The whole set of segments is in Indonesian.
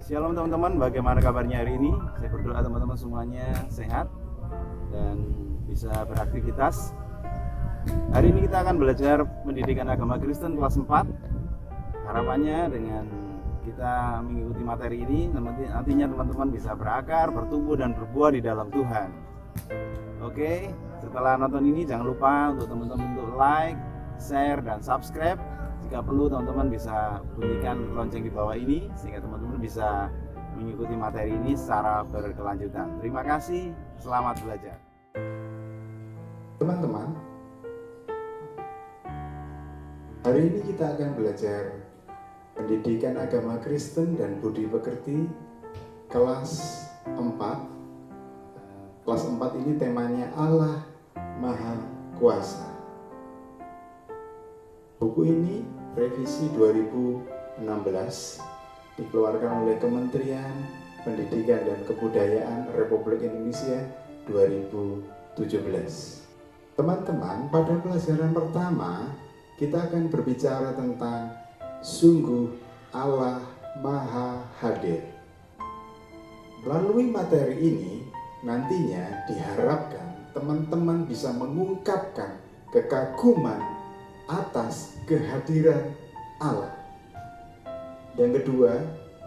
Shalom teman-teman, bagaimana kabarnya hari ini? Saya berdoa teman-teman semuanya sehat dan bisa beraktivitas. Hari ini kita akan belajar pendidikan agama Kristen kelas 4. Harapannya dengan kita mengikuti materi ini, nantinya teman-teman bisa berakar, bertumbuh dan berbuah di dalam Tuhan. Oke, setelah nonton ini jangan lupa untuk teman-teman untuk like, share, dan subscribe. Jika perlu teman-teman bisa bunyikan lonceng di bawah ini sehingga teman-teman bisa mengikuti materi ini secara berkelanjutan. Terima kasih, selamat belajar. Teman-teman, hari ini kita akan belajar pendidikan agama Kristen dan budi pekerti kelas 4. Kelas 4 ini temanya Allah Maha Kuasa. Buku ini revisi 2016 dikeluarkan oleh Kementerian Pendidikan dan Kebudayaan Republik Indonesia 2017. Teman-teman, pada pelajaran pertama kita akan berbicara tentang sungguh Allah Maha Hadir. Melalui materi ini nantinya diharapkan teman-teman bisa mengungkapkan kekaguman atas kehadiran Allah. Yang kedua,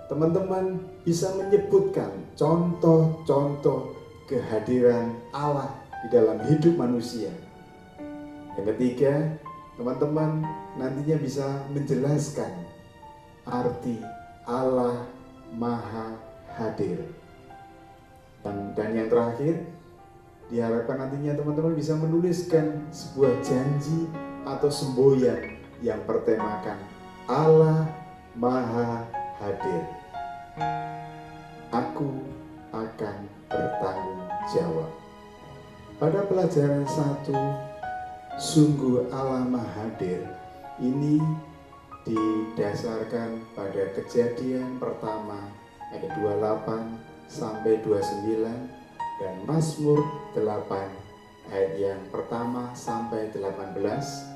teman-teman bisa menyebutkan contoh-contoh kehadiran Allah di dalam hidup manusia. Yang ketiga, teman-teman nantinya bisa menjelaskan arti Allah Maha Hadir. Dan yang terakhir, diharapkan nantinya teman-teman bisa menuliskan sebuah janji atau semboyan yang bertemakan Allah Maha Hadir. Aku akan bertanggung jawab. Pada pelajaran 1, sungguh Allah Maha Hadir, ini didasarkan pada Kejadian pertama ayat 28 sampai 29 dan Mazmur 8 ayat yang pertama sampai 18.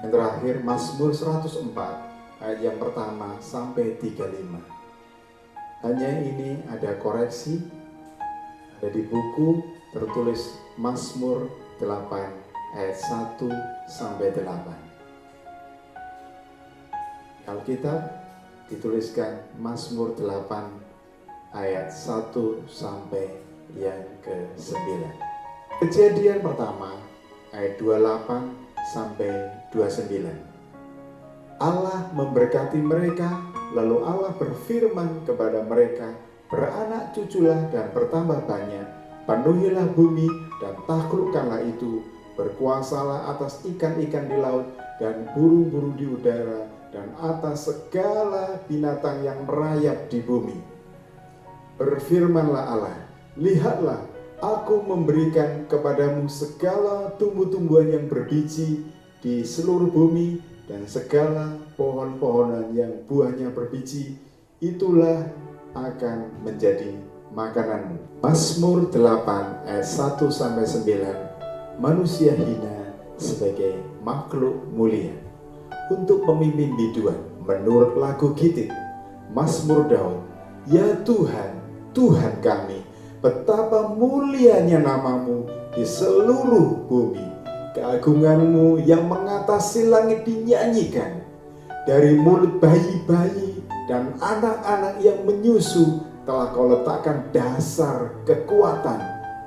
Yang terakhir Mazmur 104 ayat yang pertama sampai 35. Hanya ini ada koreksi, ada di buku tertulis Mazmur 8 ayat 1 sampai 8. Alkitab dituliskan Mazmur 8 ayat 1 sampai yang ke-9. Kejadian pertama ayat 28 sampai 29. Allah memberkati mereka, lalu Allah berfirman kepada mereka, beranak cuculah dan bertambah banyak, penuhilah bumi dan taklukkanlah itu, berkuasalah atas ikan-ikan di laut dan burung-burung di udara dan atas segala binatang yang merayap di bumi. Berfirmanlah Allah, lihatlah, aku memberikan kepadamu segala tumbuh-tumbuhan yang berbiji di seluruh bumi dan segala pohon-pohonan yang buahnya berbiji, itulah akan menjadi makananmu. Mazmur 8 ayat 1 sampai 9. Manusia hina sebagai makhluk mulia. Untuk pemimpin biduan menurut lagu Gitit, Mazmur Daud, ya Tuhan, Tuhan kami, betapa mulianya namamu di seluruh bumi. Keagunganmu yang mengatasi langit dinyanyikan. Dari mulut bayi-bayi dan anak-anak yang menyusu telah kau letakkan dasar kekuatan.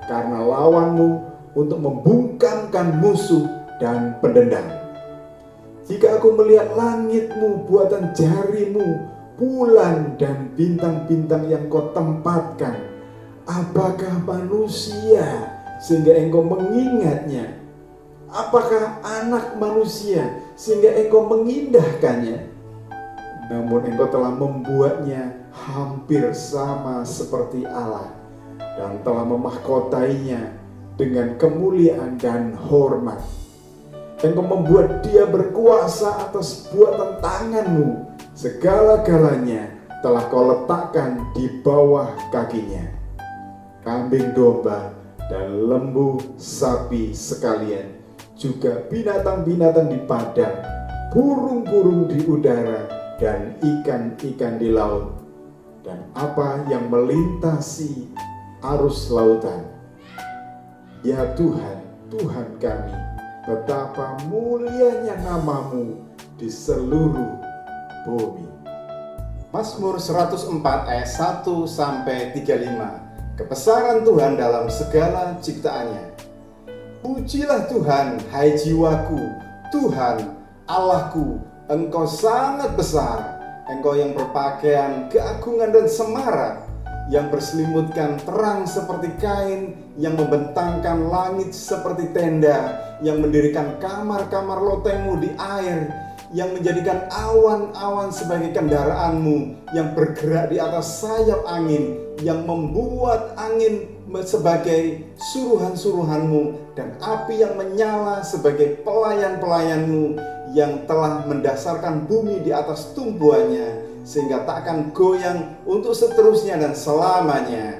Karena lawanmu untuk membungkamkan musuh dan pendendam. Jika aku melihat langitmu buatan jarimu, bulan dan bintang-bintang yang kau tempatkan, apakah manusia sehingga engkau mengingatnya? Apakah anak manusia sehingga engkau mengindahkannya? Namun engkau telah membuatnya hampir sama seperti Allah dan telah memahkotainya dengan kemuliaan dan hormat. Engkau membuat dia berkuasa atas buatan tanganmu. Segala-galanya telah kau letakkan di bawah kakinya. Kambing domba dan lembu sapi sekalian, juga binatang-binatang di padang, burung-burung di udara, dan ikan-ikan di laut, dan apa yang melintasi arus lautan. Ya Tuhan, Tuhan kami, betapa mulianya nama-Mu di seluruh bumi. Mazmur 104 ayat 1 sampai 35. Kebesaran Tuhan dalam segala ciptaannya. Pujilah Tuhan, hai jiwaku, Tuhan Allahku, Engkau sangat besar. Engkau yang berpakaian keagungan dan semarak, yang berselimutkan terang seperti kain, yang membentangkan langit seperti tenda, yang mendirikan kamar-kamar lotengmu di air, yang menjadikan awan-awan sebagai kendaraanmu, yang bergerak di atas sayap angin, yang membuat angin sebagai suruhan-suruhanmu, dan api yang menyala sebagai pelayan-pelayanmu, yang telah mendasarkan bumi di atas tumbuhannya, sehingga tak akan goyang untuk seterusnya dan selamanya.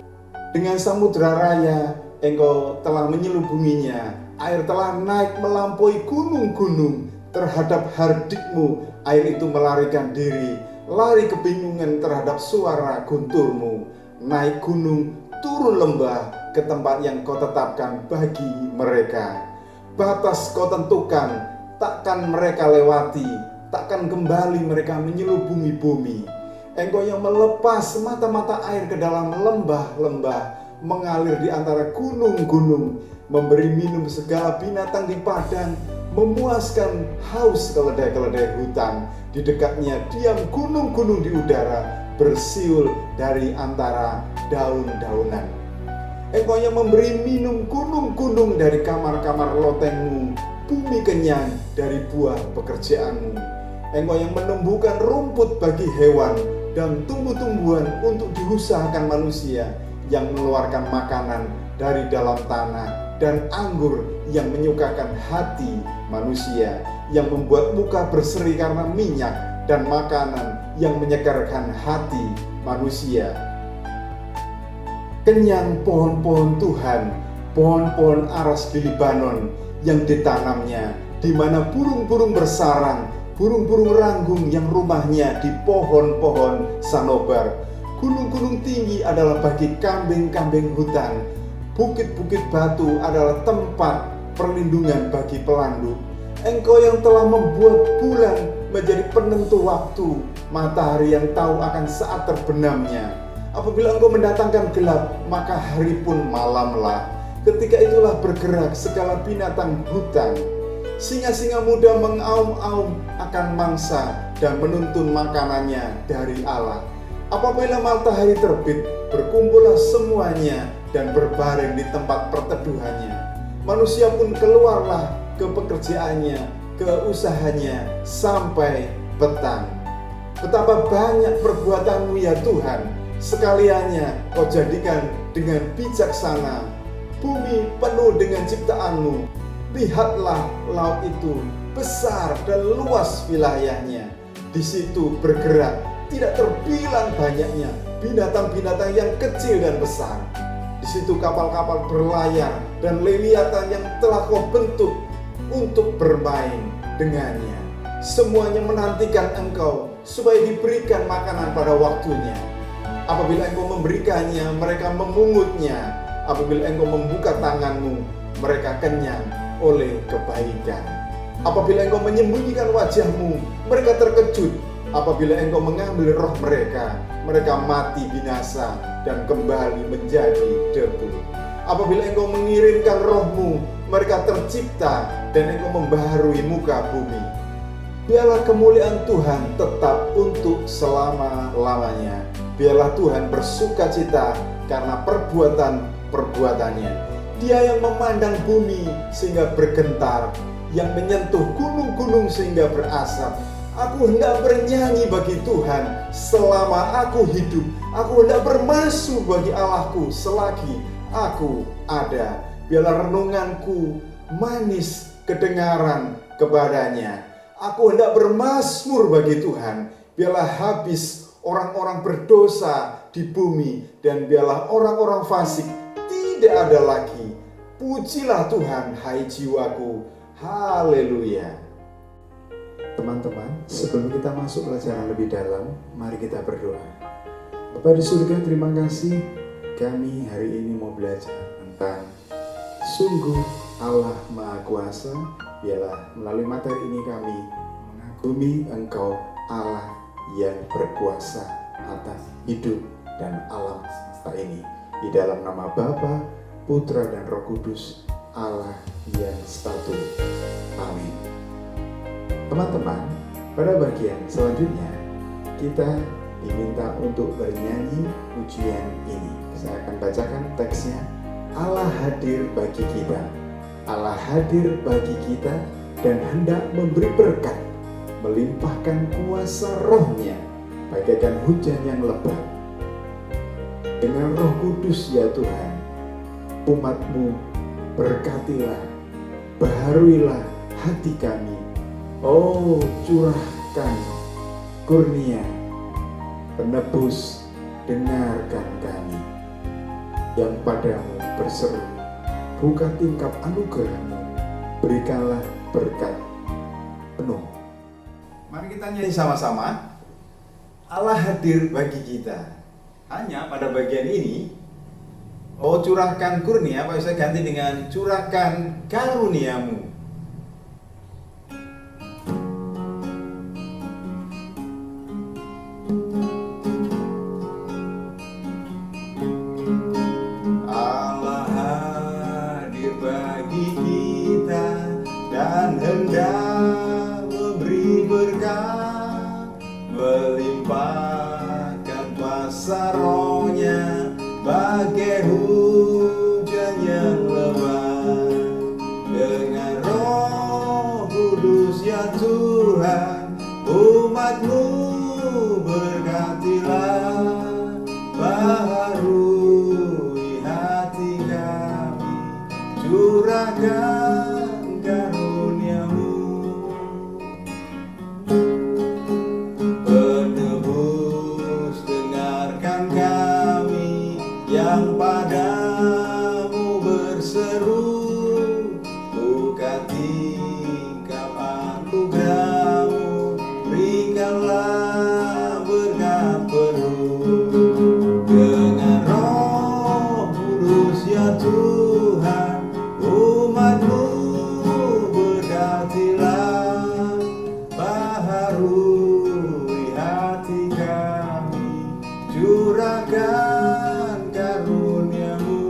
Dengan samudra raya Engkau telah menyelubunginya, air telah naik melampaui gunung-gunung. Terhadap hardikmu air itu melarikan diri, lari kebingungan terhadap suara gunturmu. Naik gunung, turun lembah, ke tempat yang Kau tetapkan bagi mereka. Batas Kau tentukan, takkan mereka lewati, takkan kembali mereka menyelubungi bumi. Engkau yang melepas mata-mata air ke dalam lembah-lembah, mengalir di antara gunung-gunung, memberi minum segala binatang di padang, memuaskan haus keledai-keledai hutan. Di dekatnya diam gunung-gunung di udara, bersiul dari antara daun-daunan. Engkau yang memberi minum gunung-gunung dari kamar-kamar lotengmu, bumi kenyang dari buah pekerjaanmu. Engkau yang menumbuhkan rumput bagi hewan dan tumbuh-tumbuhan untuk diusahakan manusia, yang mengeluarkan makanan dari dalam tanah, dan anggur yang menyukakan hati manusia, yang membuat muka berseri karena minyak, dan makanan yang menyegarkan hati manusia. Kenyang pohon-pohon Tuhan, pohon-pohon aras di Libanon yang ditanamnya, di mana burung-burung bersarang, burung-burung ranggung yang rumahnya di pohon-pohon sanobar. Gunung-gunung tinggi adalah bagi kambing-kambing hutan. Bukit-bukit batu adalah tempat perlindungan bagi pelanduk. Engkau yang telah membuat bulan menjadi penentu waktu, matahari yang tahu akan saat terbenamnya. Apabila Engkau mendatangkan gelap, maka hari pun malamlah. Ketika itulah bergerak segala binatang hutan. Singa-singa muda mengaum-aum akan mangsa dan menuntun makanannya dari Allah. Apabila matahari terbit, berkumpullah semuanya dan berbaring di tempat perteduhannya. Manusia pun keluarlah ke pekerjaannya, ke usahanya sampai petang. Betapa banyak perbuatanmu ya Tuhan, sekaliannya Kau jadikan dengan bijaksana. Bumi penuh dengan ciptaanmu. Lihatlah laut itu besar dan luas wilayahnya. Di situ bergerak tidak terbilang banyaknya binatang-binatang yang kecil dan besar. Di situ kapal-kapal berlayar dan lewiatan yang telah Kau bentuk untuk bermain dengannya. Semuanya menantikan Engkau supaya diberikan makanan pada waktunya. Apabila Engkau memberikannya, mereka memungutnya. Apabila Engkau membuka tanganmu, mereka kenyang oleh kebaikan. Apabila Engkau menyembunyikan wajahmu, mereka terkejut. Apabila Engkau mengambil roh mereka, mereka mati binasa dan kembali menjadi debu. Apabila Engkau mengirimkan roh-Mu, mereka tercipta dan Engkau membaharui muka bumi. Biarlah kemuliaan Tuhan tetap untuk selama-lamanya. Biarlah Tuhan bersukacita karena perbuatannya. Dia yang memandang bumi sehingga bergentar, yang menyentuh gunung-gunung sehingga berasap. Aku hendak bernyanyi bagi Tuhan selama aku hidup. Aku hendak bermasmur bagi Allahku selagi aku ada. Biarlah renunganku manis kedengaran kepadanya. Aku hendak bermasmur bagi Tuhan. Biarlah habis orang-orang berdosa di bumi, dan biarlah orang-orang fasik tidak ada lagi. Pujilah Tuhan, hai jiwaku. Haleluya. Teman-teman, sebelum kita masuk pelajaran lebih dalam, mari kita berdoa. Bapa di surga, terima kasih kami hari ini mau belajar tentang sungguh Allah Maha Kuasa. Biarlah melalui materi ini kami mengagumi Engkau, Allah yang berkuasa atas hidup dan alam semesta ini. Di dalam nama Bapa, Putra dan Roh Kudus, Allah yang satu. Amin. Teman-teman, pada bagian selanjutnya kita diminta untuk bernyanyi pujian ini. Saya akan bacakan teksnya. Allah hadir bagi kita. Allah hadir bagi kita dan hendak memberi berkat, melimpahkan kuasa Roh-Nya bagaikan hujan yang lebat. Dengan Roh Kudus ya Tuhan, umat-Mu berkatilah, baharuilah hati kami. Oh, curahkan kurnia penebus, dengarkan kami yang padamu berseru, buka tingkap anugerah-Mu, berikanlah berkat penuh. Mari kita nyanyi sama-sama. Allah hadir bagi kita. Hanya pada bagian ini, oh curahkan kurnia, apa saya ganti dengan curahkan karunia-Mu. Allah hadir bagi kita dan hendak memberi berkat, melimpahkan kuasa Roh-Nya bagai hujan yang lebat. Dengan Roh Kudus ya Tuhan, umat-Mu berkatilah, baharui hati kami, curahkan karunia-Mu. Penebus, dengarkan kami yang padamu berseru, buka tingkap anugerah-Mu, berikanlah berkat penuh. Dengan Roh Kudus ya Tuhan, umat-Mu berkatilah, baharui hati kami, curahkan karunia-Mu.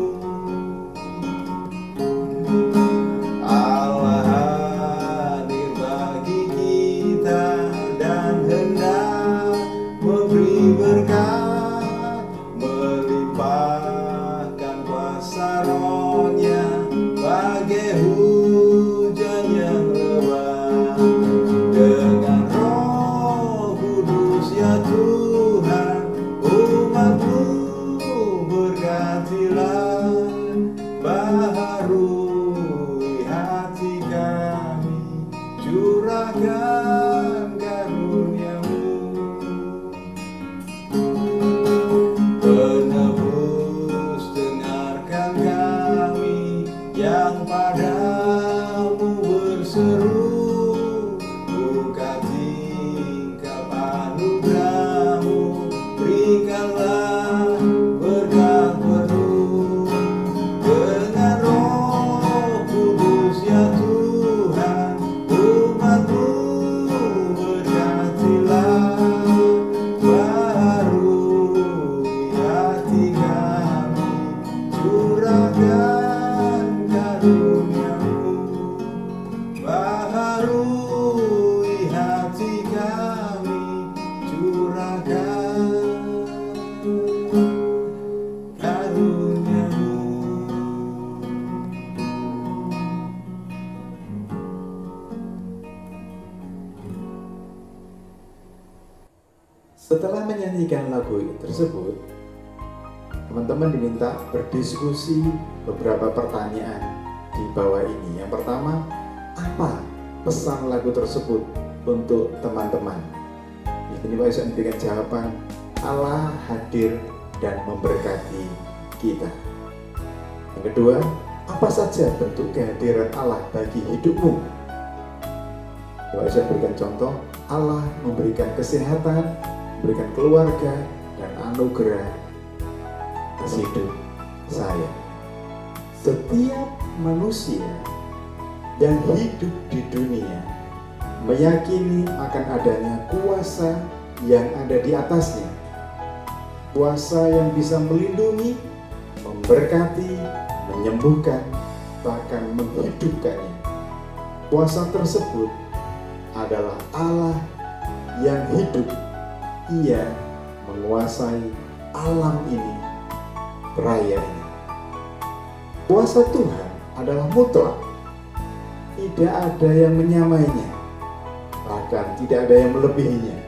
Allah hadir bagi kita dan hendak memberi berkat, melimpahkan kuasa Roh-Nya bagai hujan yang lebat. Dengan Roh Kudus ya Tuhan, umat-Mu berkatilah, baharui hati kami, curahkan karunia-Mu. Penebus, dengarkan kami yang padamu berseru, buka tingkap anugerah-Mu, berikanlah berkat penuh. Dengan Roh Kudus ya Tuhan, umat-Mu berkatilah, baharui hati kami, curahkan karunia-Mu. Baharui hati kami, curahkan karunia-Mu. Setelah menyanyikan lagu tersebut, teman-teman diminta berdiskusi beberapa pertanyaan di bawah ini. Yang pertama, apa pesan lagu tersebut untuk teman-teman? Di sini Pak Yusuf memberikan jawaban, Allah hadir dan memberkati kita. Yang kedua, apa saja bentuk kehadiran Allah bagi hidupmu? Coba saya berikan contoh, Allah memberikan kesehatan, memberikan keluarga, dan anugerah atas hidup saya. Setiap manusia yang hidup di dunia meyakini akan adanya kuasa yang ada di atasnya. Kuasa yang bisa melindungi, memberkati, menyembuhkan, bahkan menghidupkannya. Kuasa tersebut adalah Allah yang hidup. Ia menguasai alam ini, raya ini. Kuasa Tuhan adalah mutlak. Tidak ada yang menyamainya, bahkan tidak ada yang melebihinya.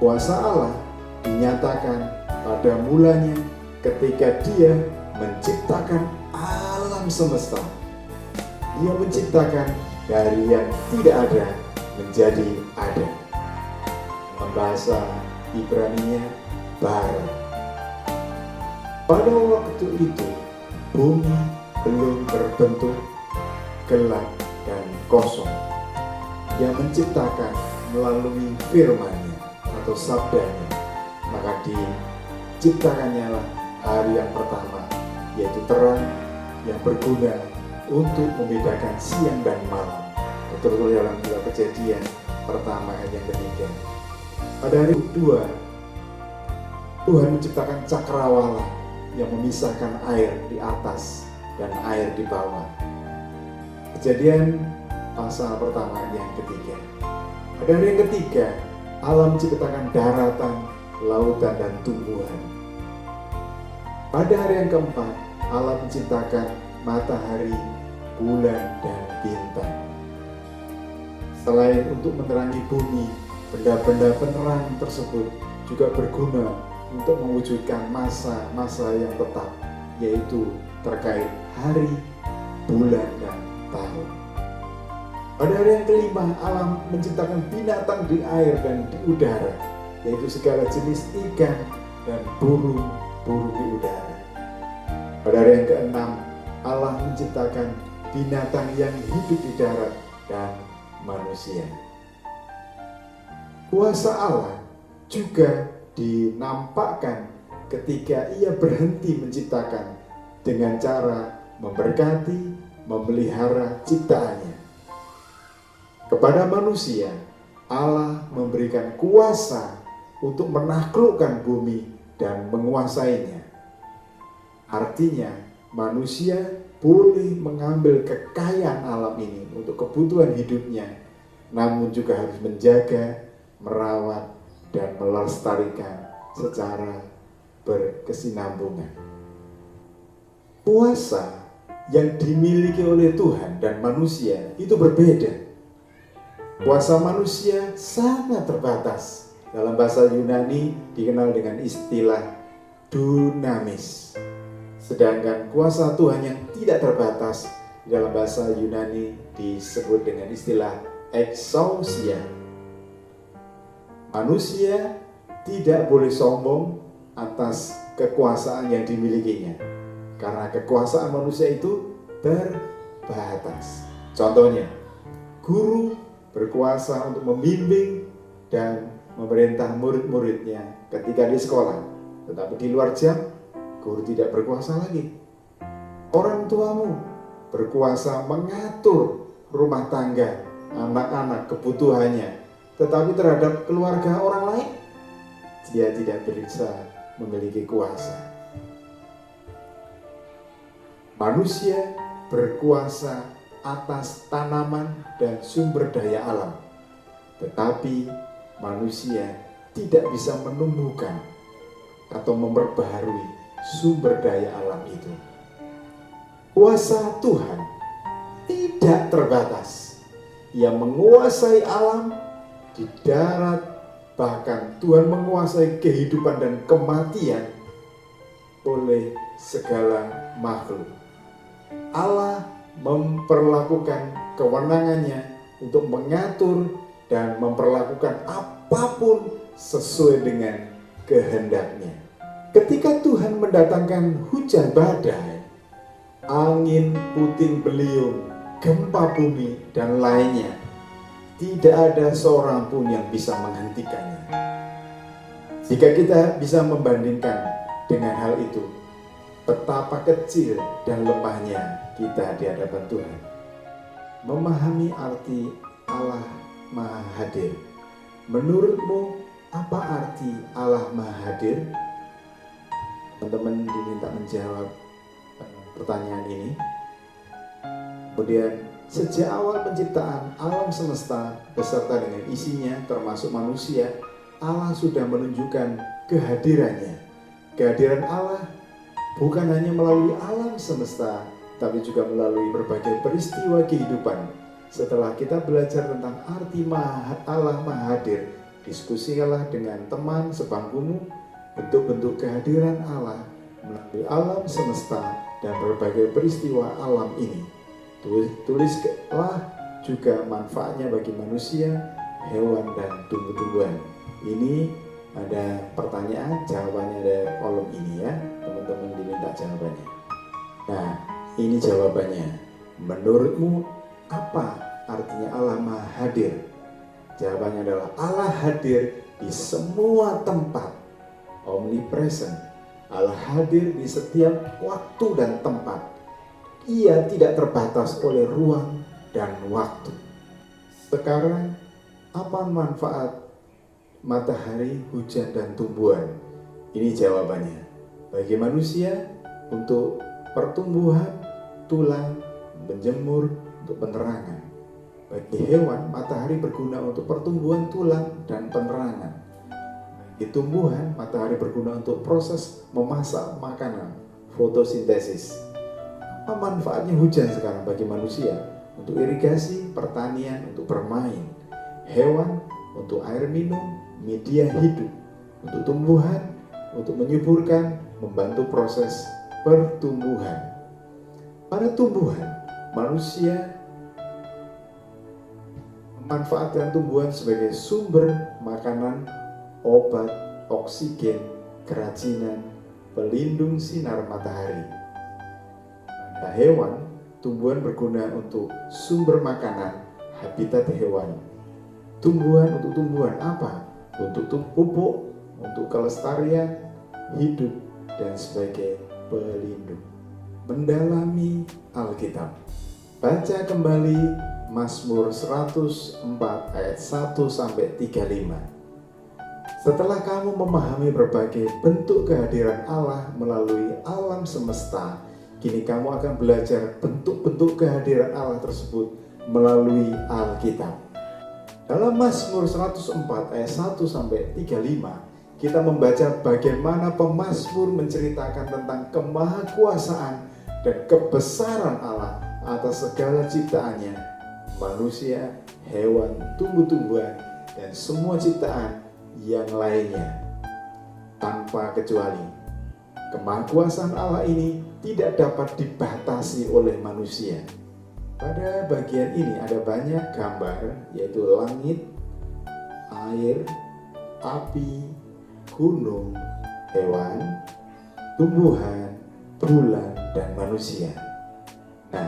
Kuasa Allah dinyatakan pada mulanya ketika Dia menciptakan alam semesta. Dia menciptakan dari yang tidak ada menjadi ada. Dalam bahasa Ibrani-nya bara. Pada waktu itu bumi belum berbentuk, gelap dan kosong. Dia menciptakan melalui firman-Nya atau sabdanya. Maka diciptakannya lah hari yang pertama, yaitu terang yang berguna untuk membedakan siang dan malam. Betul-betul dalam dua Kejadian pertama ayat yang ketiga. Pada hari kedua, Tuhan menciptakan cakrawala yang memisahkan air di atas dan air di bawah. Kejadian pasal pertama ayat yang ketiga. Pada hari yang ketiga, Allah menciptakan daratan, lautan, dan tumbuhan. Pada hari yang keempat, Allah menciptakan matahari, bulan, dan bintang. Selain untuk menerangi bumi, benda-benda penerang tersebut juga berguna untuk mewujudkan masa-masa yang tetap, yaitu terkait hari, bulan, dan tahun. Pada hari yang kelima, Allah menciptakan binatang di air dan di udara, yaitu segala jenis ikan dan burung-burung di udara. Pada hari yang keenam, Allah menciptakan binatang yang hidup di darat dan manusia. Kuasa Allah juga dinampakkan ketika Ia berhenti menciptakan dengan cara memberkati, memelihara ciptaannya. Kepada manusia, Allah memberikan kuasa untuk menaklukkan bumi dan menguasainya. Artinya, manusia boleh mengambil kekayaan alam ini untuk kebutuhan hidupnya, namun juga harus menjaga, merawat, dan melestarikan secara berkesinambungan. Kuasa yang dimiliki oleh Tuhan dan manusia itu berbeda. Kuasa manusia sangat terbatas. Dalam bahasa Yunani dikenal dengan istilah dunamis. Sedangkan kuasa Tuhan yang tidak terbatas dalam bahasa Yunani disebut dengan istilah exousia. Manusia tidak boleh sombong atas kekuasaan yang dimilikinya, karena kekuasaan manusia itu terbatas. Contohnya, guru berkuasa untuk membimbing dan memerintah murid-muridnya ketika di sekolah, tetapi di luar jam guru tidak berkuasa lagi. Orang tuamu berkuasa mengatur rumah tangga, anak-anak, kebutuhannya, tetapi terhadap keluarga orang lain, dia tidak bisa memiliki kuasa. Manusia berkuasa atas tanaman dan sumber daya alam, tetapi manusia tidak bisa menumbuhkan atau memperbaharui sumber daya alam itu. Kuasa Tuhan tidak terbatas. Ia menguasai alam di darat, bahkan Tuhan menguasai kehidupan dan kematian oleh segala makhluk. Allah memperlakukan kewenangannya untuk mengatur dan memperlakukan apapun sesuai dengan kehendaknya. Ketika Tuhan mendatangkan hujan badai, angin puting beliung, gempa bumi, dan lainnya, Tidak ada seorang pun yang bisa menghentikannya. Jika kita bisa membandingkan dengan hal itu, betapa kecil dan lemahnya kita di hadapan Tuhan. Memahami arti Allah Maha Hadir. Menurutmu apa arti Allah Maha Hadir? Teman-teman diminta menjawab pertanyaan ini. Kemudian, sejak awal penciptaan alam semesta beserta dengan isinya termasuk manusia, Allah sudah menunjukkan kehadirannya. Kehadiran Allah bukan hanya melalui alam semesta, tapi juga melalui berbagai peristiwa kehidupan. Setelah kita belajar tentang arti Allah Maha Hadir, diskusikanlah dengan teman sebangkumu bentuk-bentuk kehadiran Allah melalui alam semesta dan berbagai peristiwa alam ini. Tulislah juga manfaatnya bagi manusia, hewan, dan tumbuh-tumbuhan. Ini ada pertanyaan, jawabannya ada kolom ini ya, teman-teman diminta jawabannya. Nah, ini jawabannya. Menurutmu apa artinya Allah Maha Hadir? Jawabannya adalah Allah hadir di semua tempat, omnipresent. Allah hadir di setiap waktu dan tempat. Ia tidak terbatas oleh ruang dan waktu. Sekarang, apa manfaat matahari, hujan, dan tumbuhan? Ini jawabannya. Bagi manusia, untuk pertumbuhan, tulang, menjemur, untuk penerangan. Bagi hewan, matahari berguna untuk pertumbuhan tulang dan penerangan. Bagi tumbuhan, matahari berguna untuk proses memasak makanan, fotosintesis. Apa manfaatnya hujan sekarang bagi manusia? Untuk irigasi, pertanian, untuk bermain. Hewan, untuk air minum, media hidup. Untuk tumbuhan, untuk menyuburkan, membantu proses pertumbuhan. Pada tumbuhan, manusia memanfaatkan tumbuhan sebagai sumber makanan, obat, oksigen, kerajinan, pelindung sinar matahari. Pada hewan, tumbuhan berguna untuk sumber makanan, habitat hewan. Tumbuhan untuk tumbuhan apa? Untuk pupuk, untuk kelestarian, hidup, dan sebagai pelindung. Mendalami Alkitab. Baca kembali Mazmur 104 ayat 1-35. Setelah kamu memahami berbagai bentuk kehadiran Allah melalui alam semesta, kini kamu akan belajar bentuk-bentuk kehadiran Allah tersebut melalui Alkitab. Dalam Mazmur 104 ayat 1-35, kita membaca bagaimana pemazmur menceritakan tentang kemahakuasaan dan kebesaran Allah atas segala ciptaannya, manusia, hewan, tumbuh-tumbuhan, dan semua ciptaan yang lainnya. Tanpa kecuali, kemahakuasaan Allah ini tidak dapat dibatasi oleh manusia. Pada bagian ini ada banyak gambar, yaitu langit, air, api, gunung, hewan, tumbuhan, bulan, dan manusia. Nah,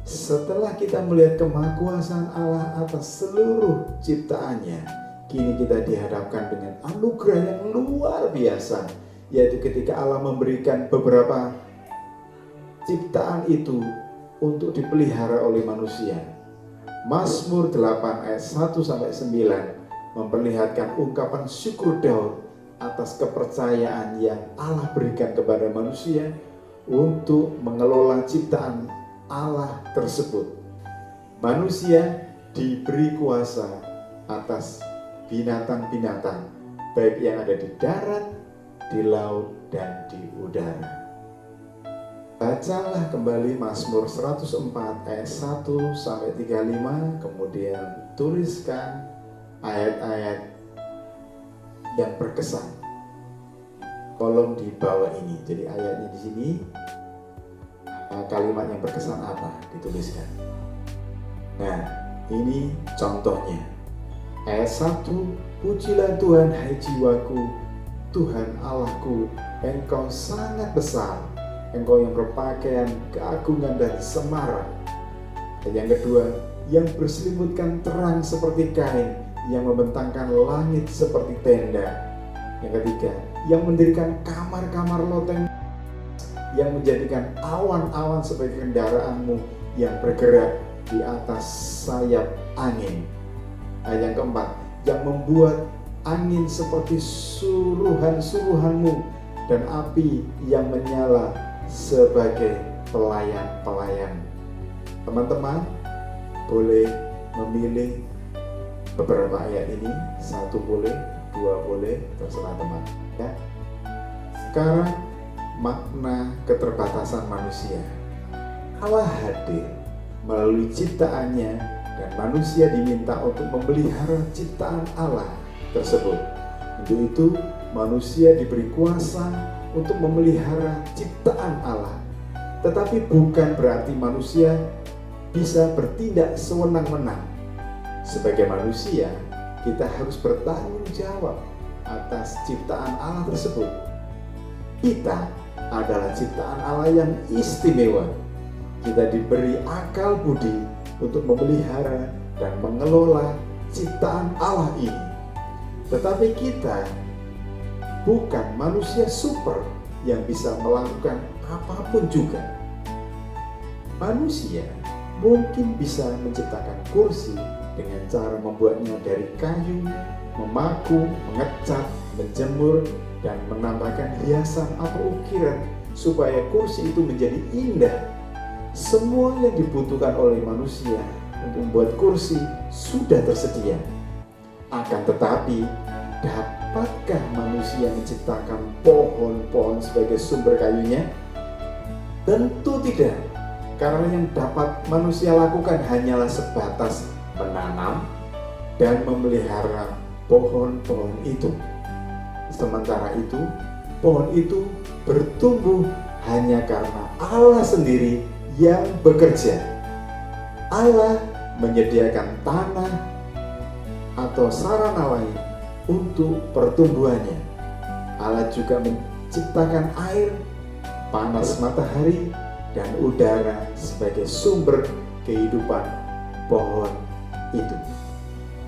setelah kita melihat kemahakuasaan Allah atas seluruh ciptaannya, kini kita dihadapkan dengan anugerah yang luar biasa, yaitu ketika Allah memberikan beberapa ciptaan itu untuk dipelihara oleh manusia. Mazmur 8 ayat 1-9 memperlihatkan ungkapan syukur Daud atas kepercayaan yang Allah berikan kepada manusia untuk mengelola ciptaan Allah tersebut. Manusia diberi kuasa atas binatang-binatang, baik yang ada di darat, di laut, dan di udara. Bacalah kembali Mazmur 104 ayat 1-35, kemudian tuliskan ayat-ayat yang berkesan kolom di bawah ini. Jadi ayatnya di sini, kalimat yang berkesan apa dituliskan. Nah, ini contohnya. Ayat 1, pujilah Tuhan hai jiwaku, Tuhan Allahku, Engkau sangat besar, Engkau yang berpakaian keagungan dan semarak. Dan yang kedua, yang berselimutkan terang seperti kain, yang membentangkan langit seperti tenda. Yang ketiga, yang mendirikan kamar-kamar loteng, yang menjadikan awan-awan sebagai kendaraanmu, yang bergerak di atas sayap angin. Yang keempat, yang membuat angin seperti suruhan-suruhanmu, dan api yang menyala sebagai pelayan-pelayan. Teman-teman boleh memilih beberapa ayat ini, satu boleh, dua boleh, terserah teman ya. Sekarang makna keterbatasan manusia. Allah hadir melalui ciptaannya, dan manusia diminta untuk memelihara ciptaan Allah tersebut. Untuk itu manusia diberi kuasa untuk memelihara ciptaan Allah. Tetapi bukan berarti manusia bisa bertindak sewenang-wenang. Sebagai manusia, kita harus bertanggung jawab atas ciptaan Allah tersebut. Kita adalah ciptaan Allah yang istimewa. Kita diberi akal budi untuk memelihara dan mengelola ciptaan Allah ini. Tetapi kita bukan manusia super yang bisa melakukan apapun juga. Manusia mungkin bisa menciptakan kursi dengan cara membuatnya dari kayu, memaku, mengecat, menjemur, dan menambahkan hiasan atau ukiran supaya kursi itu menjadi indah. Semua yang dibutuhkan oleh manusia untuk membuat kursi sudah tersedia. Akan tetapi, dapatkah manusia menciptakan pohon-pohon sebagai sumber kayunya? Tentu tidak, karena yang dapat manusia lakukan hanyalah sebatas menanam dan memelihara pohon-pohon itu. Sementara itu, pohon itu bertumbuh hanya karena Allah sendiri yang bekerja. Allah menyediakan tanah atau sarana lain untuk pertumbuhannya. Allah juga menciptakan air, panas matahari, dan udara sebagai sumber kehidupan pohon itu.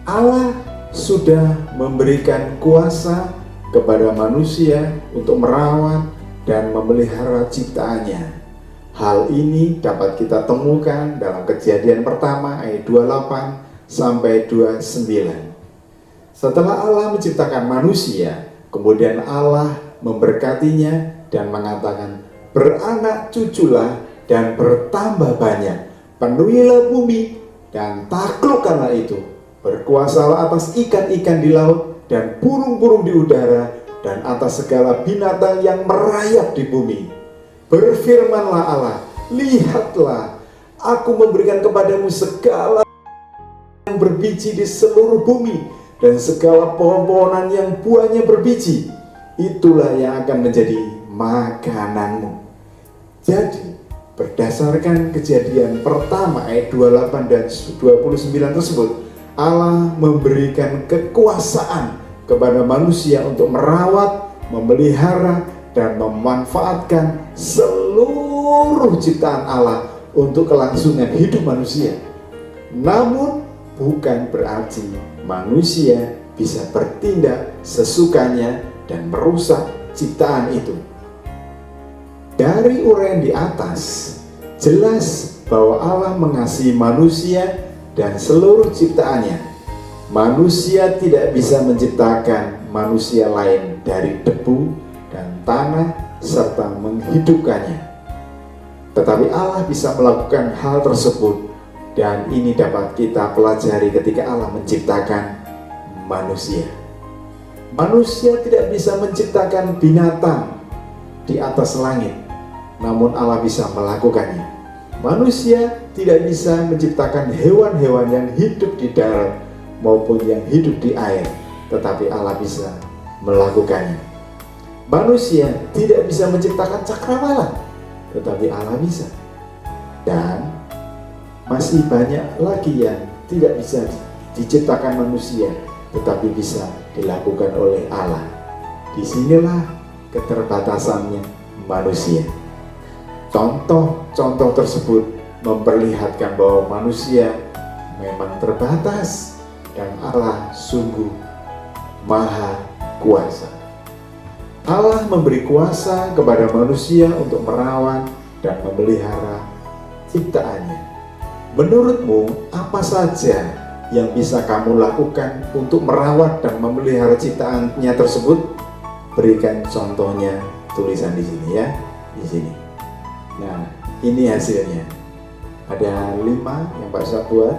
Allah sudah memberikan kuasa kepada manusia untuk merawat dan memelihara ciptaannya. Hal ini dapat kita temukan dalam Kejadian pertama ayat 28 sampai 29. Setelah Allah menciptakan manusia, kemudian Allah memberkatinya dan mengatakan, "Beranak cuculah dan bertambah banyak, penuhilah bumi dan taklukkanlah itu. Berkuasalah atas ikan-ikan di laut dan burung-burung di udara dan atas segala binatang yang merayap di bumi." Berfirmanlah Allah, "Lihatlah, aku memberikan kepadamu segala yang berbiji di seluruh bumi dan segala pohon-pohonan yang buahnya berbiji. Itulah yang akan menjadi makananmu." Jadi, berdasarkan Kejadian pertama ayat 28 dan 29 tersebut, Allah memberikan kekuasaan kepada manusia untuk merawat, memelihara, dan memanfaatkan seluruh ciptaan Allah untuk kelangsungan hidup manusia. Namun bukan berarti manusia bisa bertindak sesukanya dan merusak ciptaan itu. Dari uraian di atas, jelas bahwa Allah mengasihi manusia dan seluruh ciptaannya. Manusia tidak bisa menciptakan manusia lain dari debu dan tanah serta menghidupkannya. Tetapi Allah bisa melakukan hal tersebut, dan ini dapat kita pelajari ketika Allah menciptakan manusia. Manusia tidak bisa menciptakan binatang di atas langit, namun Allah bisa melakukannya. Manusia tidak bisa menciptakan hewan-hewan yang hidup di darat maupun yang hidup di air, tetapi Allah bisa melakukannya. Manusia tidak bisa menciptakan cakrawala, tetapi Allah bisa. Dan masih banyak lagi yang tidak bisa diciptakan manusia, tetapi bisa dilakukan oleh Allah. Disinilah keterbatasannya manusia. Contoh-contoh tersebut memperlihatkan bahwa manusia memang terbatas dan Allah sungguh maha kuasa. Allah memberi kuasa kepada manusia untuk merawat dan memelihara ciptaannya. Menurutmu, apa saja yang bisa kamu lakukan untuk merawat dan memelihara ciptaannya tersebut? Berikan contohnya, tulisan di sini ya, di sini. Nah, ini hasilnya. Ada 5 yang Pak Isa buat.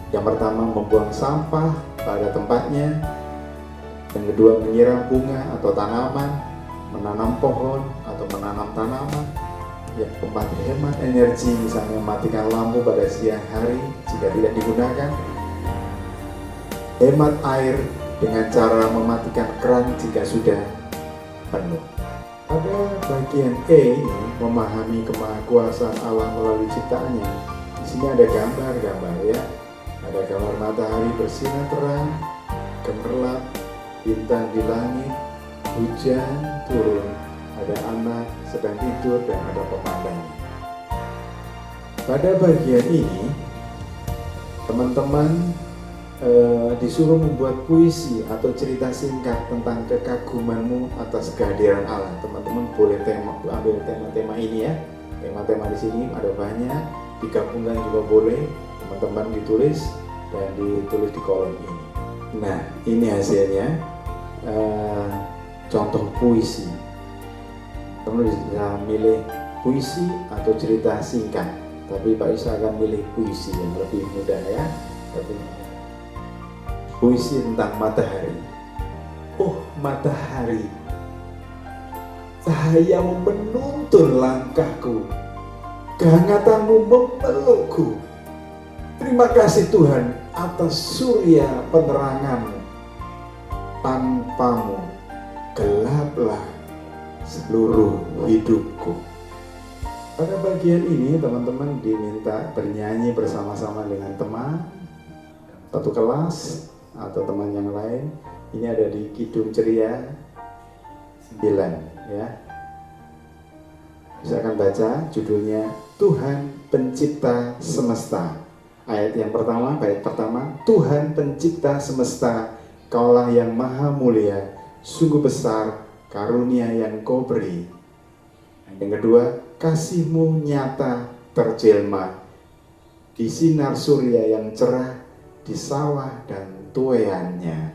Yang pertama, membuang sampah pada tempatnya. Yang kedua, menyiram bunga atau tanaman, menanam pohon atau menanam tanaman. Yang keempat, hemat energi, misalnya mematikan lampu pada siang hari jika tidak digunakan. Hemat air dengan cara mematikan keran jika sudah penuh. Pada bagian E ini, memahami kemahakuasaan Allah melalui ciptaannya. Di sini ada gambar-gambar ya. Ada gambar matahari bersinar terang, gemerlap, bintang di langit, hujan turun, ada anak sedang tidur, dan ada pemandangan. Pada bagian ini, teman-teman disuruh membuat puisi atau cerita singkat tentang kekagumanmu atas kehadiran Allah. Teman-teman boleh ambil tema-tema ini ya. Tema-tema di sini ada banyak, digabungkan juga boleh. Teman-teman ditulis dan ditulis di kolom ini. Nah, ini hasilnya. Contoh puisi. Teman bisa milih puisi atau cerita singkat, tapi Pak Isa akan milih puisi yang lebih mudah ya. Tapi puisi tentang matahari. Oh matahari, cahayamu menuntun langkahku, kehangatanmu memelukku. Terima kasih Tuhan atas surya peneranganmu. Tanpamu gelaplah seluruh hidupku. Pada bagian ini teman-teman diminta bernyanyi bersama-sama dengan teman satu kelas atau teman yang lain. Ini ada di Kidung Ceria 9 ya. Saya akan baca judulnya Tuhan Pencipta Semesta. Ayat yang pertama, bait pertama, Tuhan Pencipta Semesta, Kaulah yang maha mulia, sungguh besar karunia yang Kau beri. Yang kedua, kasih-Mu nyata terjelma di sinar surya yang cerah, di sawah dan tuaiannya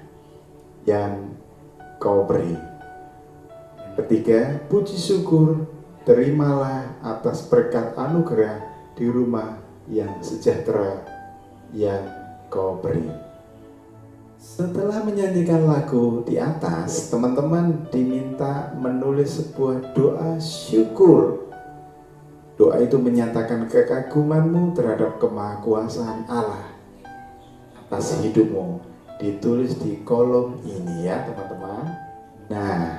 yang Kau beri. Yang ketiga, puji syukur terimalah atas berkat anugerah di rumah yang sejahtera yang Kau beri. Setelah menyanyikan lagu di atas, teman-teman diminta menulis sebuah doa syukur. Doa itu menyatakan kekagumanmu terhadap kemahakuasaan Allah atas hidupmu. Ditulis di kolom ini ya teman-teman. Nah,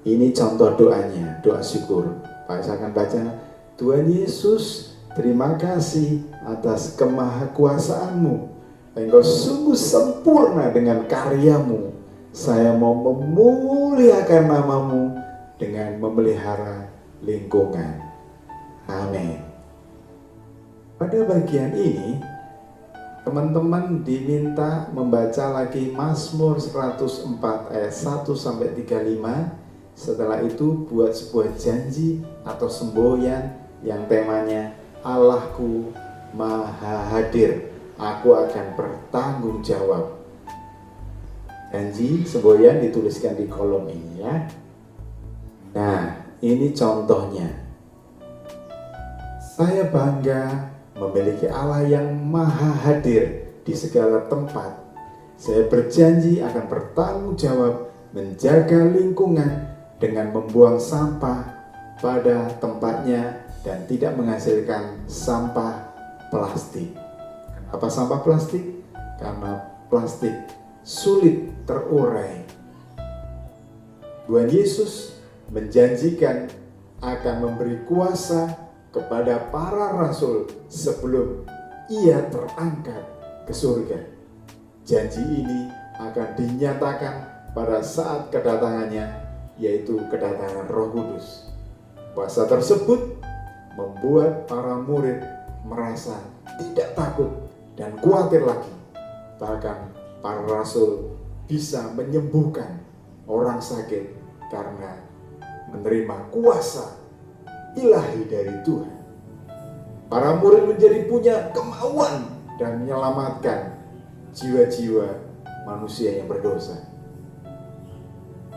ini contoh doanya, doa syukur. Pak Isa akan baca. Tuhan Yesus, terima kasih atas kemahakuasaan-Mu. Engkau sungguh sempurna dengan karya-Mu. Saya mau memuliakan nama-Mu dengan memelihara lingkungan. Amin. Pada bagian ini, teman-teman diminta membaca lagi Mazmur 104 ayat 1-35. Setelah itu buat sebuah janji atau semboyan yang temanya Allahku Maha Hadir. Aku akan bertanggung jawab. Janji semboyan dituliskan di kolom ini ya. Nah, ini contohnya. Saya bangga memiliki Allah yang maha hadir di segala tempat. Saya berjanji akan bertanggung jawab menjaga lingkungan dengan membuang sampah pada tempatnya dan tidak menghasilkan sampah plastik. Apa sampah plastik? Karena plastik sulit terurai. Tuhan Yesus menjanjikan akan memberi kuasa kepada para rasul sebelum Ia terangkat ke surga. Janji ini akan dinyatakan pada saat kedatangannya, yaitu kedatangan Roh Kudus. Kuasa tersebut membuat para murid merasa tidak takut dan khawatir lagi. Bahkan para rasul bisa menyembuhkan orang sakit karena menerima kuasa ilahi dari Tuhan. Para murid menjadi punya kemauan dan menyelamatkan jiwa-jiwa manusia yang berdosa.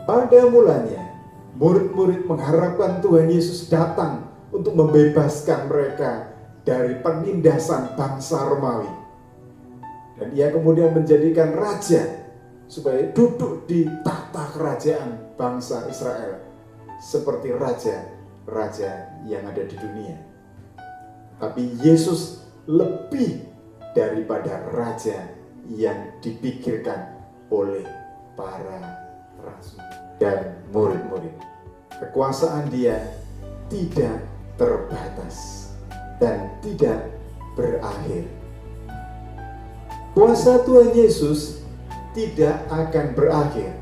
Pada mulanya, murid-murid mengharapkan Tuhan Yesus datang untuk membebaskan mereka dari penindasan bangsa Romawi. Dan ia kemudian menjadikan raja supaya duduk di tahta kerajaan bangsa Israel seperti raja-raja yang ada di dunia. Tapi Yesus lebih daripada raja yang dipikirkan oleh para rasul dan murid-murid. Kekuasaan dia tidak terbatas dan tidak berakhir. Kuasa Tuhan Yesus tidak akan berakhir.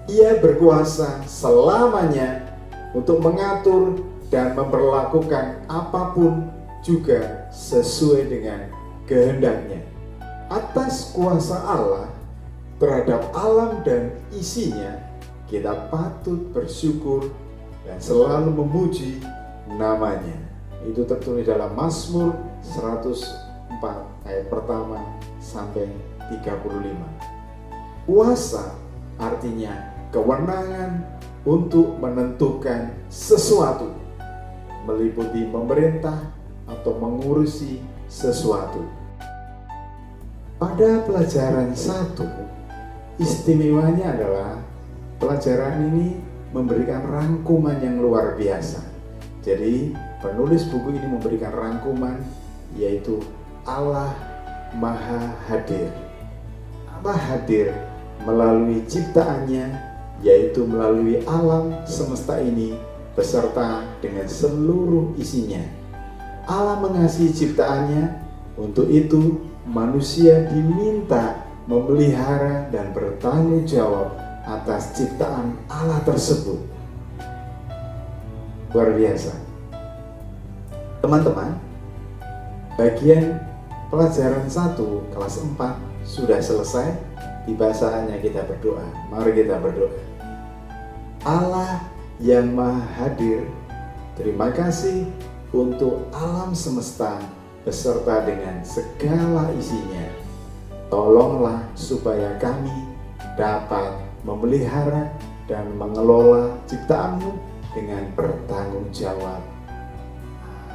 Ia berkuasa selamanya untuk mengatur dan memperlakukan apapun juga sesuai dengan kehendaknya. Atas kuasa Allah terhadap alam dan isinya, kita patut bersyukur dan selalu memuji namanya. Itu tertulis dalam Mazmur 104 ayat pertama sampai 35. Kuasa artinya kewenangan untuk menentukan sesuatu, meliputi memerintah atau mengurusi sesuatu. Pada pelajaran 1, istimewanya adalah pelajaran ini memberikan rangkuman yang luar biasa. Jadi penulis buku ini memberikan rangkuman, yaitu Allah Maha Hadir. Allah hadir melalui ciptaannya, yaitu melalui alam semesta ini beserta dengan seluruh isinya. Allah mengasihi ciptaannya, untuk itu manusia diminta memelihara dan bertanggung jawab atas ciptaan Allah tersebut. Luar biasa. Teman-teman, bagian pelajaran 1 kelas 4 sudah selesai. Tiba saatnya kita berdoa. Mari kita berdoa. Allah yang Maha Hadir, terima kasih untuk alam semesta beserta dengan segala isinya. Tolonglah supaya kami dapat memelihara dan mengelola ciptaan-Mu dengan bertanggung jawab.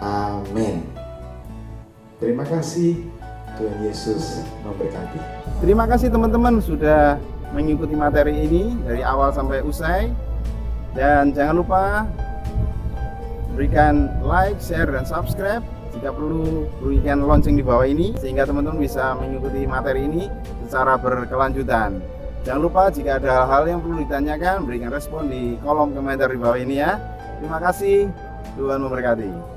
Amin. Terima kasih. Tuhan Yesus memberkati. Terima kasih teman-teman sudah mengikuti materi ini dari awal sampai usai. Dan jangan lupa berikan like, share, dan subscribe. Jika perlu, berikan lonceng di bawah ini sehingga teman-teman bisa mengikuti materi ini secara berkelanjutan. Jangan lupa jika ada hal yang perlu ditanyakan, berikan respon di kolom komentar di bawah ini ya. Terima kasih, Tuhan memberkati.